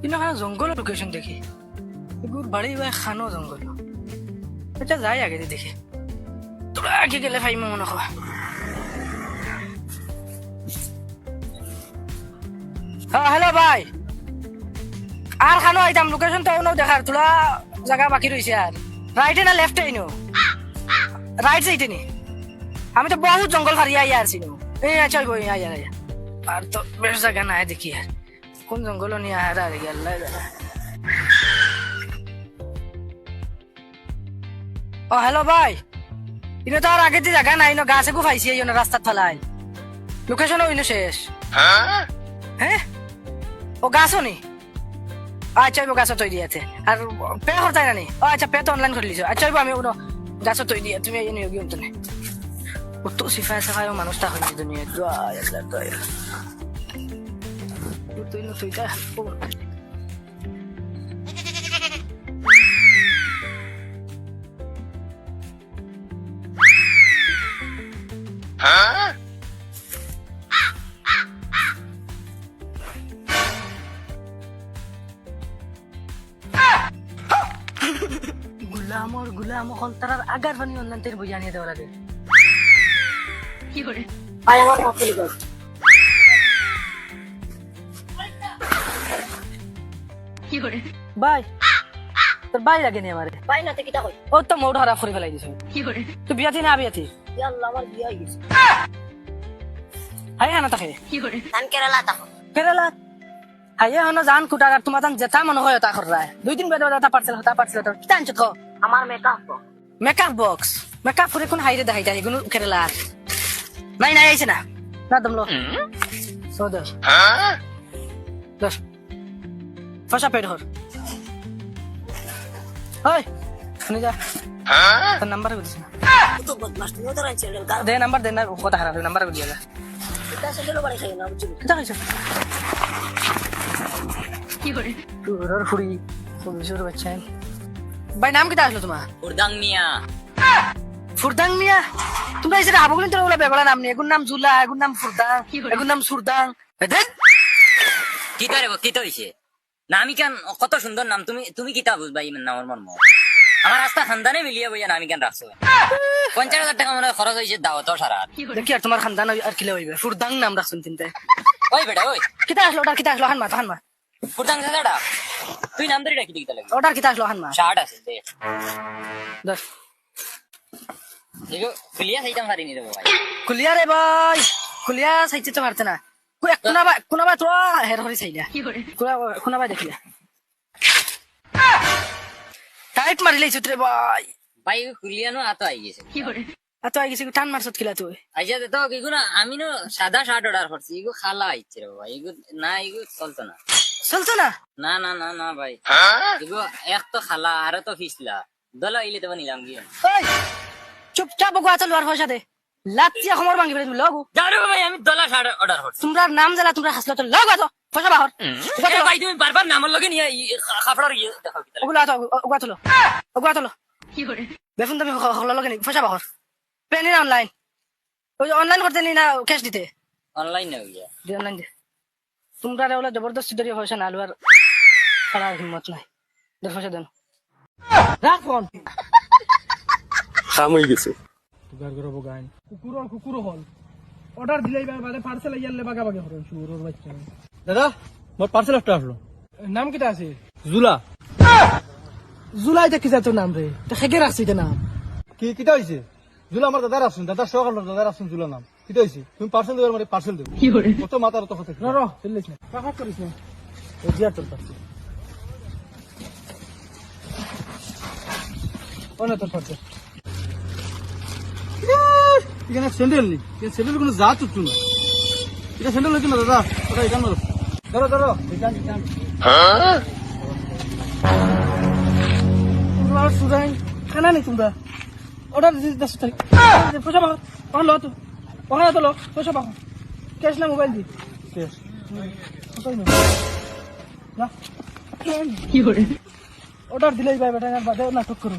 কিন্তু জঙ্গল লোকেশন দেখি এগুর বাড়ি বা খানো জঙ্গল এটা যাই আগে দেখি তোরা আগে গেলে ভাই মনে হয় হ্যালো ভাই আর খানো আইতাম লোকেশন তো দেখার তোরা জায়গা বাকি রয়েছে আর রাইটে না লেফটে নো রাইট সাইডে নি আমি তো বহুত জঙ্গল হারিয়ে আইয়া আসছি এই আচ্ছা আইয়া আর তো বেশ জায়গা নাই দেখি আর কোন জঙ্গল নিয়ে আহার আর গেল ও হ্যালো ভাই ইনো তো আর আগে যে জায়গা নাই গাছে গু পাইছি এই রাস্তার ফেলাই লোকেশন ওইনো শেষ হ্যাঁ ও গাছও নি আচ্ছা গাছ তৈ দিয়েছে আর পে করতাই না নি ও আচ্ছা পে তো অনলাইন করে লিছো আচ্ছা আমি গাছ তৈ দিয়ে তুমি এই নিয়োগী হতো না কত সিফাই সাফাই মানুষটা হয়েছে দুনিয়া তুই না তুইটা গুলাম হল তার আগার পানি অনলাইন থেকে বুঝিয়ে নিয়ে দেওয়া লাগে কি করে আয় আমার কফি কর কি করে বাই তোর বাই লাগে নি আমারে বাই নাতে কিটা কই ও তো মোড় হারা করে ফেলাই দিছ কি করে তুই বিয়াতি না বিয়াতি আল্লাহ আমার বিয়া হই গেছে হাই না তাকে কি করে জান কেরালা হাইয়া হনো জান কুটাগার তোমার জান যেটা মনে হয় তা কর রায় দুই দিন বেদা তা পারছিল তো কি টানছ তো আমার মেকআপ বক্স মেকআপ করে কোন হাইরে দেখাইতা এগুলো কেরালা নাই আইছে না দমলো সো দশ ফসা পেট হর ওই শুনে যা তোর নাম্বার দিস না তো বদমাশ তুমি তো রাইছে দে নাম্বার দে না কথা হারা নাম্বার দিয়া যা এটা সেগুলো বাড়ি খাই না বুঝছো এটা খাইছো কি করে তোর ফুরি সবুজের বাচ্চা ভাই নাম কি আসলো তোমার ফুরদাং মিয়া তোমরা এসে আবগুলিন তোর ওলা বেগলা নাম নি এগুর নাম জুলা এগুর নাম ফুরদাং এগুর নাম সুরদাং দেখ কি তো হইছে নামি কেন কত সুন্দর নাম তুমি কিতা বুঝবা ইমান নামের মর্ম আমার রাস্তা খানদানে মিলিয়ে বইয়া নামি কেন রাখছো 50,000 টাকা মনে খরচ হইছে দাওয়াত সারা দেখি আর তোমার খানদান আর কিলে হইবে ফুরদাং নাম রাখছুন তিনতে ওই বেটা ওই কিতা আসলো হানমা ফুরদাং দাদা তুই নাম ধরে ডাকি দিতে লাগে ওটার কিতা আসলো হানমা শার্ট আছে দে দশ এগো কুলিয়া সাইতাম হারি নি দেবো ভাই কুলিয়া রে ভাই কুলিয়া সাইতে তো পারতে না কোনা বা তো হের হরি চাইলা কোনা বা দেখিলা টাইট মারি লাইছ রে ভাই কুলিয়া নো আতো আই গেছে আতো আই গেছে টান মারছত কিলা তুই আইজা তো কিগুনা আমি নো সাদা শার্ট অর্ডার করছি ইগো খালা আইছে রে ভাই ইগো চলতো না না ভাই ইগো এক তো খালা আর তো ফিসলা দলা ইলে তো নিলাম গিয়ে ওই চুপচাপ গো আচল আর পয়সা দে লাচ্চি খমর ভাঙি ফেলে তুমি লগো জানো ভাই আমি দলা শার্ট অর্ডার করছি তোমরা নাম জানা তোমরা হাসলো তো লগো তো পয়সা বাহর ভাই তুমি বারবার নামের লগে নিয়ে খাপড়ার ইয়ে দেখাও কি ওগুলা তো কি করে দেখুন তুমি হলো লগে নি পয়সা বাহর পেনি না অনলাইন ওই অনলাইন করতে নি না ক্যাশ দিতে অনলাইন না হইয়া দি অনলাইন দে তোমরা রে ওলা জবরদস্তি ধরে পয়সা না আলুয়ার খারাপ হিম্মত নাই দে পয়সা দেন রাখ ফোন খাম হয়ে গেছে তুগার করব গান কুকুর হল অর্ডার দিলাই বাদে পার্সেল আইয়ালে বাগা হরন শুরুর বাচ্চা দাদা মোর পার্সেল একটা আসলো নাম কিটা আছে জুলাই দেখি যা তোর নাম রে তা হেগে রাখছি তে নাম কি কিটা হইছে জুলা আমার দাদার আসুন দাদার সকাল দাদার আসুন জুলা নাম কিটা হইছে তুমি পার্সেল দেবার মানে পার্সেল দেব কি করে কত মাথার তো কথা র চলিস না কাকা করিস না ও জিয়া তোর পার্সেল ওনা তোর পার্সেল এখানে স্যান্ডেল নেই স্যান্ডেল কোনো জাত উঠছো না এটা স্যান্ডেল হচ্ছে না দাদা ওটা এখানে ধরো সুরাই খানা নেই তোমরা অর্ডার দিতে 10 তারিখ পয়সা পাও ওখানে লো তো ওখানে তো লো পয়সা পাও ক্যাশ না মোবাইল দি ক্যাশ না কি করে অর্ডার দিলেই ভাই বেটা বাদে নাটক করো